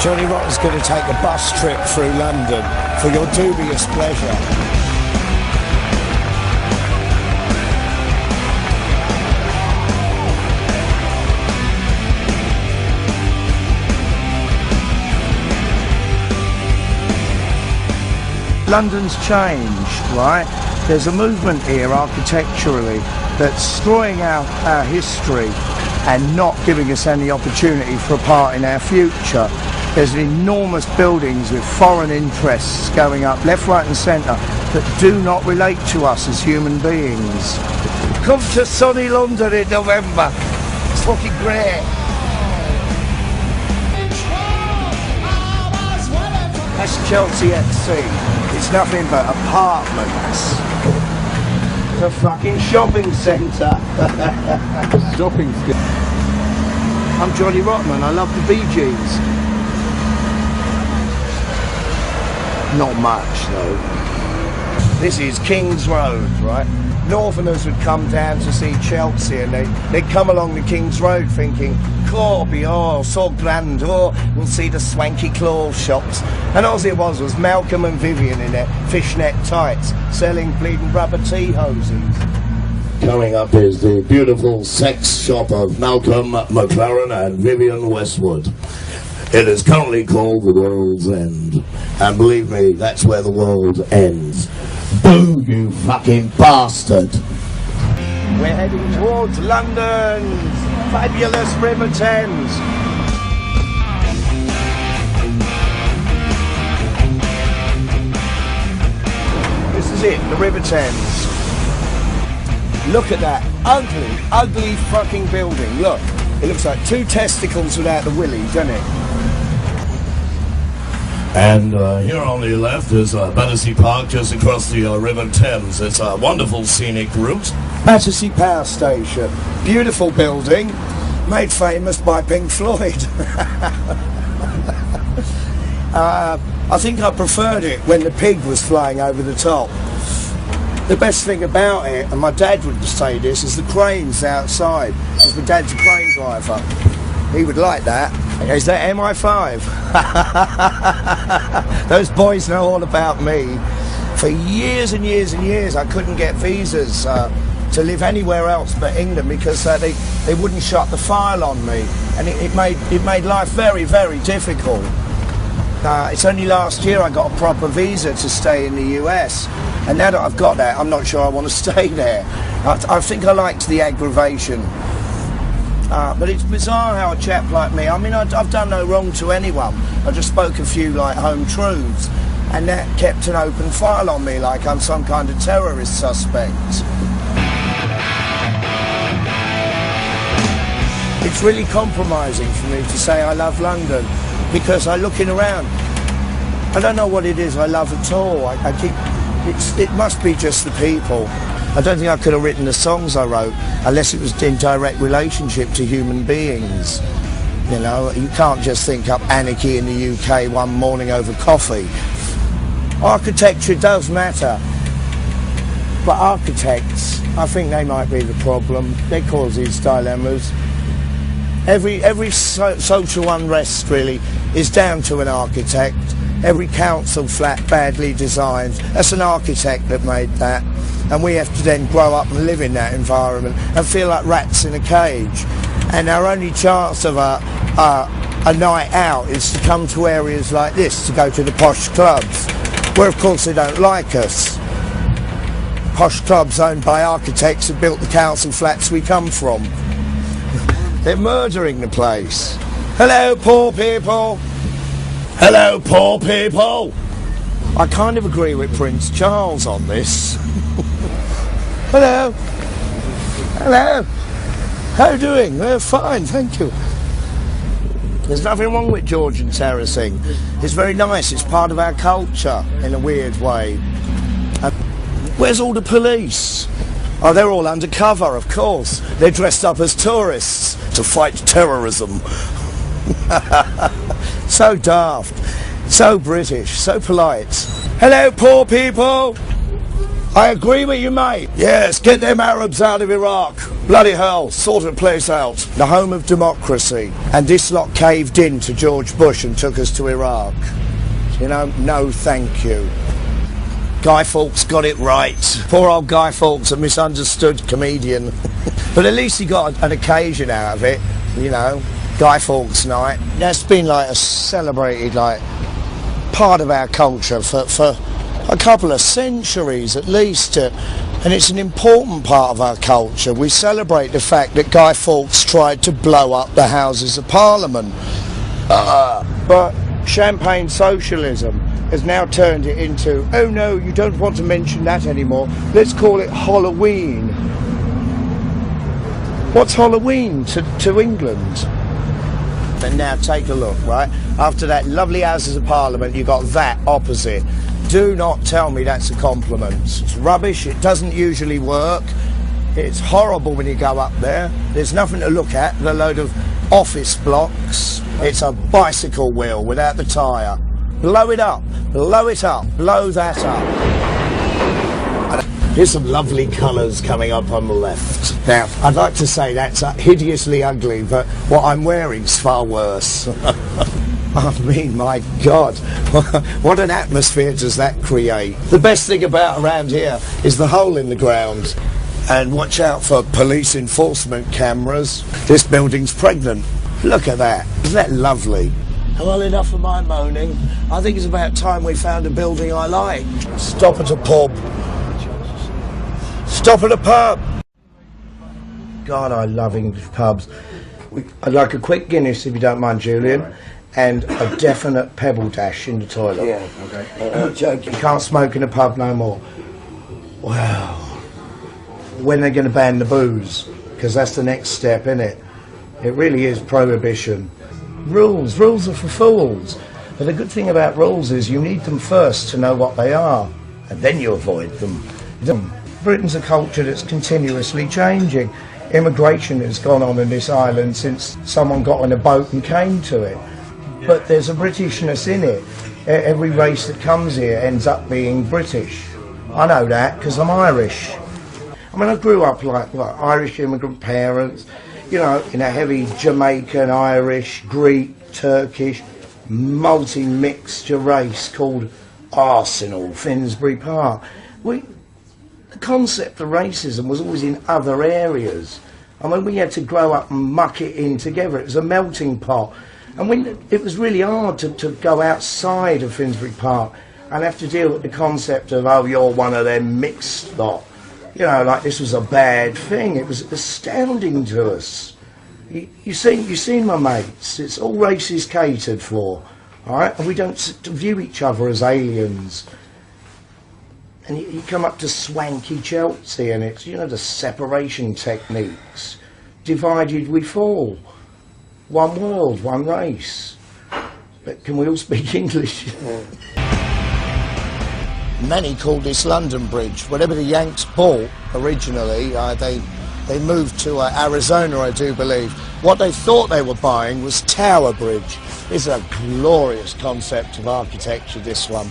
Johnny Rotten's going to take a bus trip through London for your dubious pleasure. London's changed, right? There's a movement here architecturally that's destroying our history and not giving us any opportunity for a part in our future. There's enormous buildings with foreign interests going up left, right and centre that do not relate to us as human beings. Come to sunny London in November. It's fucking great. That's Chelsea at sea. It's nothing but apartments. It's a fucking shopping centre. Shopping centre. I'm Johnny Rotten. I love the Bee Gees. Not much though. This is King's Road, right? Northerners would come down to see Chelsea and they'd come along the King's Road thinking, Corby, oh, so grand, oh, we'll see the swanky clothes shops. And all it was Malcolm and Vivian in their fishnet tights selling bleeding rubber tea hoses. Coming up is the beautiful sex shop of Malcolm McLaren and Vivian Westwood. It is currently called the World's End. And believe me, that's where the world ends. Boo, you fucking bastard! We're heading towards London's fabulous River Thames. This is it, the River Thames. Look at that ugly, ugly fucking building. Look, it looks like two testicles without the willy, doesn't it? And here on the left is Battersea Park, just across the River Thames. It's a wonderful scenic route. Battersea Power Station, beautiful building, made famous by Pink Floyd. I think I preferred it when the pig was flying over the top. The best thing about it, and my dad would say this, is the cranes outside, because my dad's a crane driver. He would like that. Is that MI5? Those boys know all about me. For years and years and years I couldn't get visas to live anywhere else but England because they wouldn't shut the file on me, and it made life very, very difficult. It's only last year I got a proper visa to stay in the US, and now that I've got that, I'm not sure I want to stay there. I think I liked the aggravation. But it's bizarre how a chap like me, I mean, I've done no wrong to anyone. I just spoke a few like home truths, and that kept an open file on me like I'm some kind of terrorist suspect. It's really compromising for me to say I love London, because I'm looking around. I don't know what it is I love at all. It must be just the people. I don't think I could have written the songs I wrote unless it was in direct relationship to human beings. You know, you can't just think up anarchy in the UK one morning over coffee. Architecture does matter, but architects, I think they might be the problem. They cause these dilemmas. Every social unrest really is down to an architect. Every council flat badly designed, that's an architect that made that. And we have to then grow up and live in that environment and feel like rats in a cage. And our only chance of a night out is to come to areas like this, to go to the posh clubs, where of course they don't like us. Posh clubs owned by architects who built the council flats we come from. They're murdering the place. Hello, poor people. Hello, poor people. I kind of agree with Prince Charles on this. Hello. Hello. How are you doing? Fine, thank you. There's nothing wrong with Georgian terracing. It's very nice. It's part of our culture in a weird way. Where's all the police? Oh, they're all undercover, of course. They're dressed up as tourists to fight terrorism. So daft, so British, so polite. Hello, poor people. I agree with you, mate. Yes, get them Arabs out of Iraq. Bloody hell, sort the place out. The home of democracy. And this lot caved in to George Bush and took us to Iraq. You know, no thank you. Guy Fawkes got it right. Poor old Guy Fawkes, a misunderstood comedian. But at least he got an occasion out of it, you know. Guy Fawkes night. That's been like a celebrated like part of our culture for a couple of centuries at least, and it's an important part of our culture. We celebrate the fact that Guy Fawkes tried to blow up the Houses of Parliament. But champagne socialism has now turned it into, oh no, you don't want to mention that anymore, let's call it Halloween. What's Halloween to England? And now take a look, right? After that lovely Houses of Parliament, you got that opposite. Do not tell me that's a compliment. It's rubbish, it doesn't usually work. It's horrible when you go up there. There's nothing to look at, a load of office blocks. It's a bicycle wheel without the tyre. Blow it up, blow it up, blow that up. Here's some lovely colours coming up on the left. Now, I'd like to say that's hideously ugly, but what I'm wearing's far worse. I mean, my God, what an atmosphere does that create? The best thing about around here is the hole in the ground. And watch out for police enforcement cameras. This building's pregnant. Look at that. Isn't that lovely? Well, enough of my moaning. I think it's about time we found a building I like. Stop at a pub. Stop at a pub. God, I love English pubs. I'd like a quick Guinness, if you don't mind, Julian, and a definite pebble dash in the toilet. Yeah, okay. Joking. You can't smoke in a pub no more. Wow. When they're going to ban the booze? Because that's the next step, isn't it? It really is prohibition. Rules are for fools. But the good thing about rules is you need them first to know what they are, and then you avoid them. Britain's a culture that's continuously changing. Immigration has gone on in this island since someone got on a boat and came to it. But there's a Britishness in it. Every race that comes here ends up being British. I know that because I'm Irish. I mean, I grew up like Irish immigrant parents, you know, in a heavy Jamaican, Irish, Greek, Turkish, multi-mixture race called Arsenal, Finsbury Park. The concept of racism was always in other areas. I mean, we had to grow up and muck it in together. It was a melting pot. And when it was really hard to go outside of Finsbury Park and have to deal with the concept of, oh, you're one of them mixed lot. You know, like this was a bad thing. It was astounding to us. You seen my mates. It's all races catered for, all right? And we don't view each other as aliens. And you come up to swanky Chelsea and it's, you know, the separation techniques. Divided we fall. One world, one race. But can we all speak English? Many called this London Bridge. Whatever the Yanks bought originally, they moved to Arizona, I do believe. What they thought they were buying was Tower Bridge. It's a glorious concept of architecture, this one.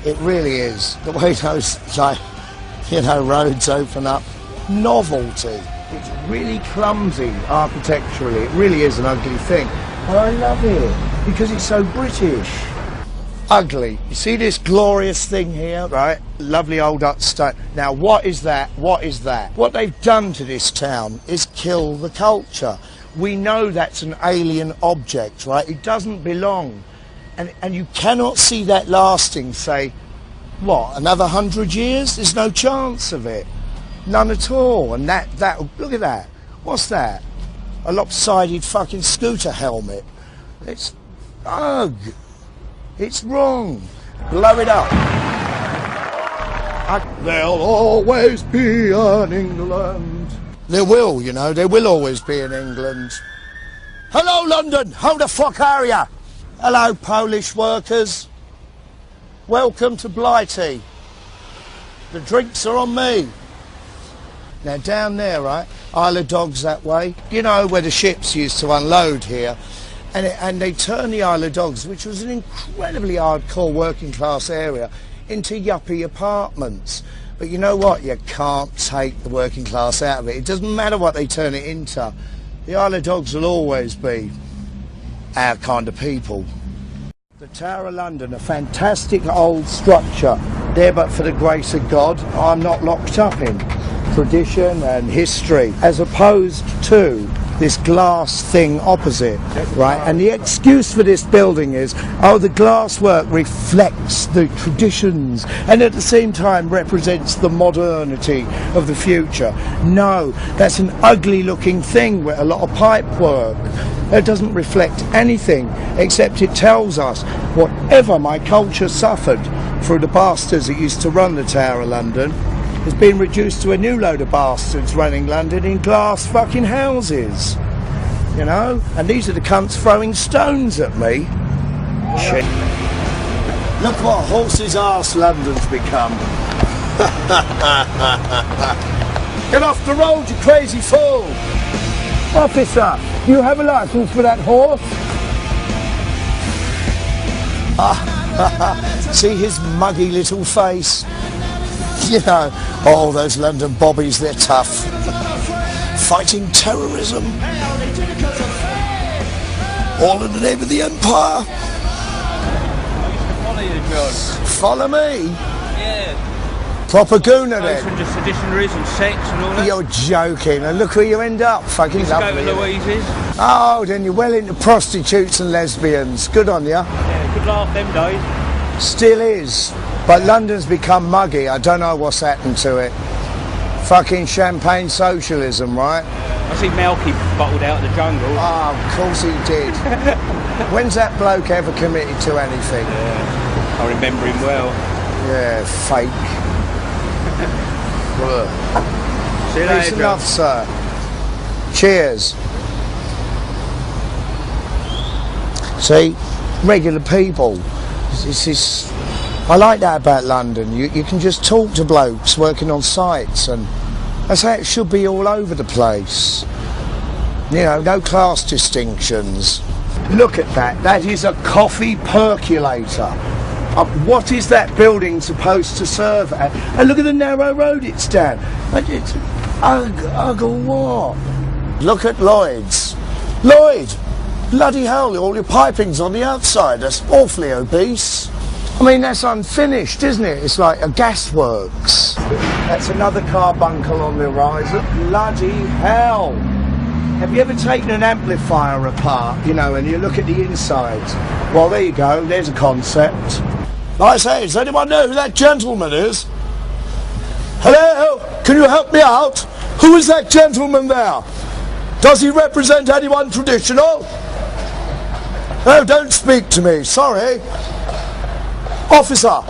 It really is. The way those, like, you know, roads open up. Novelty. It's really clumsy architecturally. It really is an ugly thing. But I love it because it's so British. Ugly. You see this glorious thing here, right? Lovely old upstone. Now, what is that? What is that? What they've done to this town is kill the culture. We know that's an alien object, right? It doesn't belong. And you cannot see that lasting, say, what, another 100 years? There's no chance of it. None at all. And that, look at that. What's that? A lopsided fucking scooter helmet. It's, ugh. It's wrong. Blow it up. There'll always be an England. There will, you know, there will always be an England. Hello, London. How the fuck are ya? Hello, Polish workers. Welcome to Blighty. The drinks are on me. Now, down there, right, Isle of Dogs that way. You know where the ships used to unload here. And they turned the Isle of Dogs, which was an incredibly hardcore working class area, into yuppie apartments. But you know what? You can't take the working class out of it. It doesn't matter what they turn it into. The Isle of Dogs will always be our kind of people. The Tower of London, a fantastic old structure, there but for the grace of God. I'm not locked up in tradition and history, as opposed to this glass thing opposite, right? And the excuse for this building is, oh, the glass work reflects the traditions and at the same time represents the modernity of the future. No, that's an ugly looking thing with a lot of pipe work. It doesn't reflect anything except it tells us whatever my culture suffered through the bastards that used to run the Tower of London has been reduced to a new load of bastards running London in glass fucking houses, you know? And these are the cunts throwing stones at me. Shit. Look what horse's arse London's become. Get off the road, you crazy fool! Officer, do you have a licence for that horse? See his muggy little face? You know, oh, those London bobbies, they're tough. Fighting terrorism. All in the name of the empire. Follow you, John. Follow me? Yeah. Proper gooner then. From just seditionaries and sex and all that. You're joking, and look where you end up. Fucking Let's go lovely. to Louise's. Oh, then you're well into prostitutes and lesbians. Good on you. Yeah, good laugh them days. Still is. But London's become muggy. I don't know what's happened to it. Fucking champagne socialism, right? I see Malky bottled out of the jungle. Oh, of course he did. When's that bloke ever committed to anything? Yeah, I remember him well. Yeah, fake. See you Peace later, and love, sir. Cheers. See, regular people. This is. I like that about London. You can just talk to blokes working on sites, and that's how it should be all over the place. You know, no class distinctions. Look at that. That is a coffee percolator. What is that building supposed to serve at? And look at the narrow road it's down. It's what? Look at Lloyd's. Lloyd! Bloody hell, all your piping's on the outside. That's awfully obese. I mean, that's unfinished, isn't it? It's like a gasworks. That's another carbuncle on the horizon. Bloody hell. Have you ever taken an amplifier apart, you know, and you look at the insides? Well, there you go. There's a concept. Like I say, does anyone know who that gentleman is? Hello? Can you help me out? Who is that gentleman there? Does he represent anyone traditional? Oh, don't speak to me. Sorry. Officer!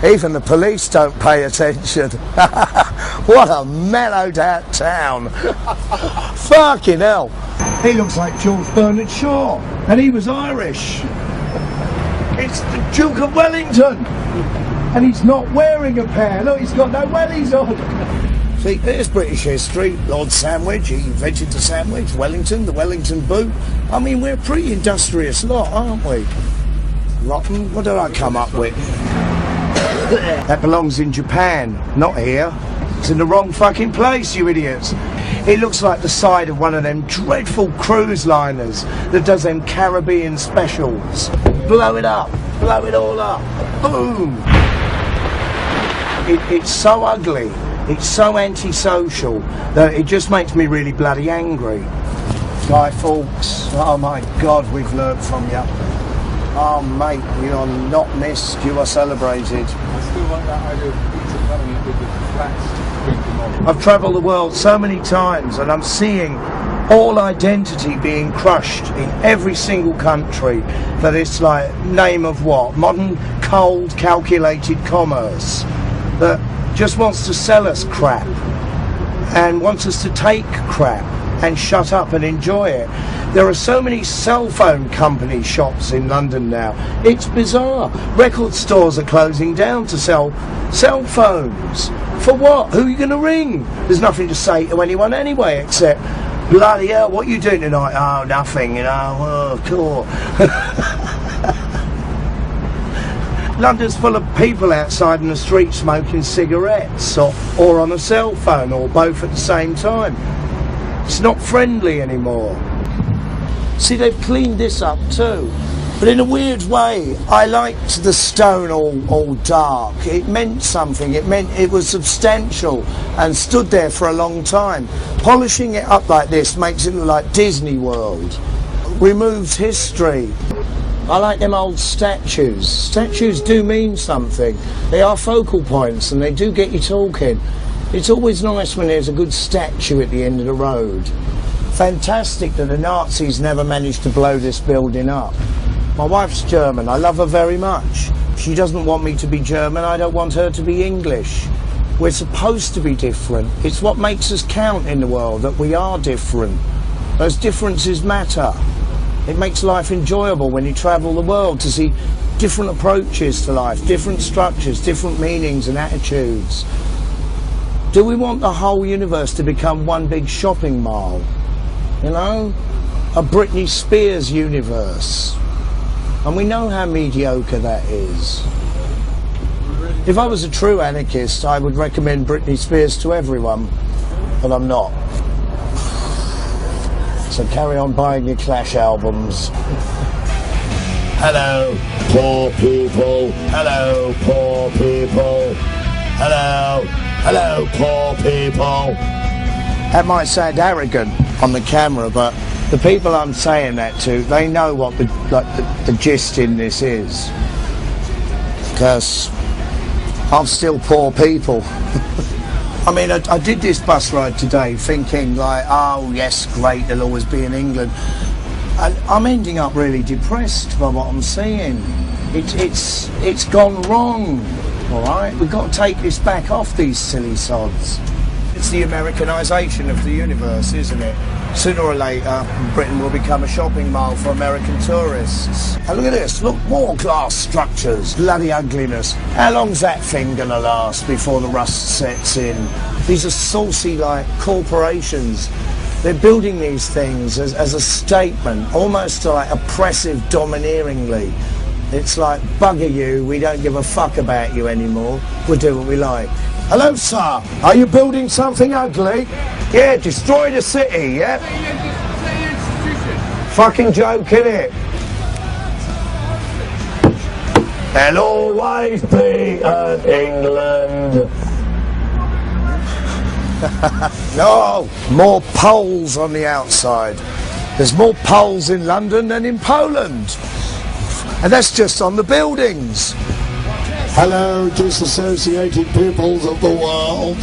Even the police don't pay attention. What a mellowed out town. Fucking hell. He looks like George Bernard Shaw, and he was Irish. It's the Duke of Wellington, and he's not wearing a pair. Look, he's got no wellies on. See, there's British history. Lord Sandwich, he invented the sandwich. Wellington, the Wellington boot. I mean, we're a pretty industrious lot, aren't we? Rotten. What did I come up with? That belongs in Japan, not here. It's in the wrong fucking place, you idiots. It looks like the side of one of them dreadful cruise liners that does them Caribbean specials. Blow it up. Blow it all up. Boom. It's so ugly. It's so antisocial that it just makes me really bloody angry. Guy Fawkes, oh my God, we've learnt from you. Oh mate, you are not missed, you are celebrated. I still like that idea of pizza parliament with the flats drinking on. I've travelled the world so many times and I'm seeing all identity being crushed in every single country for this, like, name of what? Modern, cold, calculated commerce that just wants to sell us crap and wants us to take crap and shut up and enjoy it. There are so many cell phone company shops in London now. It's bizarre. Record stores are closing down to sell cell phones. For what? Who are you going to ring? There's nothing to say to anyone anyway except, bloody hell, what are you doing tonight? Oh, nothing, you know. Oh, cool. London's full of people outside in the street smoking cigarettes or on a cell phone or both at the same time. It's not friendly anymore. See, they've cleaned this up too. But in a weird way, I liked the stone all dark. It meant something. It meant it was substantial and stood there for a long time. Polishing it up like this makes it look like Disney World. Removes history. I like them old statues. Statues do mean something. They are focal points and they do get you talking. It's always nice when there's a good statue at the end of the road. Fantastic that the Nazis never managed to blow this building up. My wife's German. I love her very much. She doesn't want me to be German. I don't want her to be English. We're supposed to be different. It's what makes us count in the world, that we are different. Those differences matter. It makes life enjoyable when you travel the world to see different approaches to life, different structures, different meanings and attitudes. Do we want the whole universe to become one big shopping mall? You know? A Britney Spears universe. And we know how mediocre that is. If I was a true anarchist, I would recommend Britney Spears to everyone, but I'm not. So carry on buying your Clash albums. Hello, poor people. Hello, poor people. Hello, hello, poor people. That might sound arrogant on the camera, but the people I'm saying that to, they know what the gist in this is. Because I'm still poor people. I mean, I did this bus ride today thinking like, oh yes, great, they'll always be in England. And I'm ending up really depressed by what I'm seeing. It's gone wrong, all right? We've got to take this back off these silly sods. It's the Americanisation of the universe, isn't it? Sooner or later, Britain will become a shopping mall for American tourists. And look at this, look, more glass structures, bloody ugliness. How long's that thing gonna last before the rust sets in? These are saucy, like, corporations. They're building these things as a statement, almost like oppressive, domineeringly. It's like, bugger you, we don't give a fuck about you anymore, we'll do what we like. Hello, sir. Are you building something ugly? Yeah, destroy the city, yeah? Fucking joke, innit? There'll always be an England. No, more Poles on the outside. There's more Poles in London than in Poland. And that's just on the buildings. Hello, disassociated peoples of the world.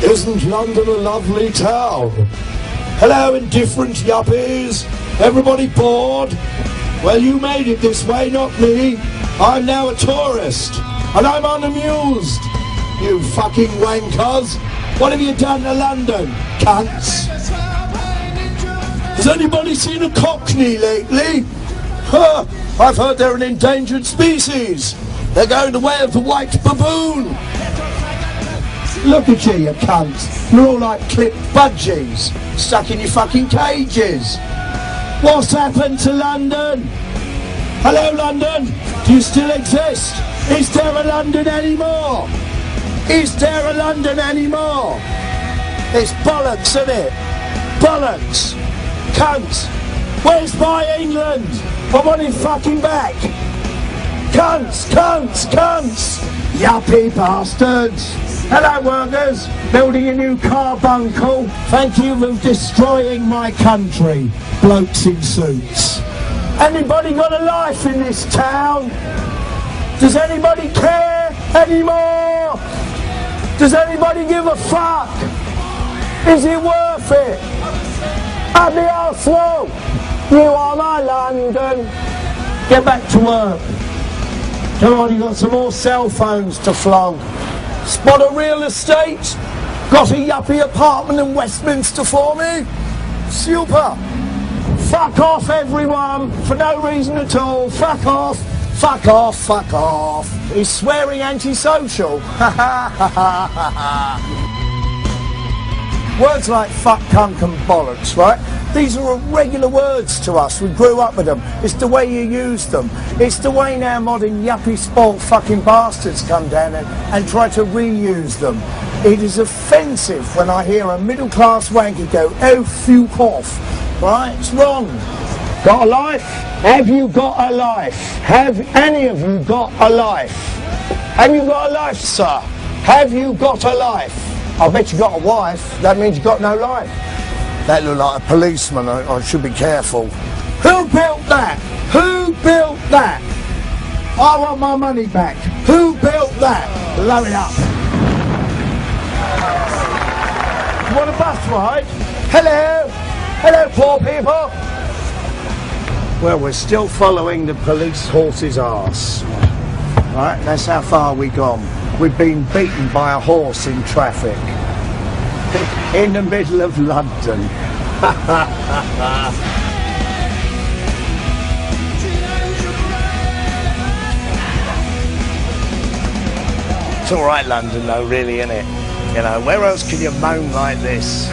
Isn't London a lovely town? Hello, indifferent yuppies. Everybody bored? Well, you made it this way, not me. I'm now a tourist, and I'm unamused. You fucking wankers. What have you done to London, cunts? Has anybody seen a cockney lately? Huh, I've heard they're an endangered species. They're going the way of the white baboon. Look at you cunts. You're all like clipped budgies, stuck in your fucking cages. What's happened to London? Hello, London. Do you still exist? Is there a London anymore? Is there a London anymore? It's bollocks, isn't it? Bollocks. Cunts. Where's my England? I want it fucking back. Cunts, cunts, cunts! Yuppie bastards! Hello, workers! Building a new carbuncle. Thank you for destroying my country. Blokes in suits. Anybody got a life in this town? Does anybody care anymore? Does anybody give a fuck? Is it worth it? Up the arsehole! You are my London! Get back to work. Come on, you got some more cell phones to flog. Spot a real estate? Got a yuppie apartment in Westminster for me? Super. Fuck off, everyone, for no reason at all. Fuck off, fuck off, fuck off. He's swearing antisocial. Ha ha ha ha ha. Words like fuck, cunt and bollocks, right? These are regular words to us. We grew up with them. It's the way you use them. It's the way now modern yuppie spoilt fucking bastards come down and try to reuse them. It is offensive when I hear a middle class wanker go, oh, fuck off, right? It's wrong. Got a life? Have you got a life? Have any of you got a life? Have you got a life, sir? Have you got a life? I bet you got a wife. That means you got no life. That looked like a policeman. I should be careful. Who built that? Who built that? I want my money back. Who built that? Blow it up. You want a bus ride? Hello? Hello, poor people. Well, we're still following the police horse's arse. Right, that's how far we've gone. We've been beaten by a horse in traffic. In the middle of London. It's all right, London, though, really, isn't it? You know, where else can you moan like this?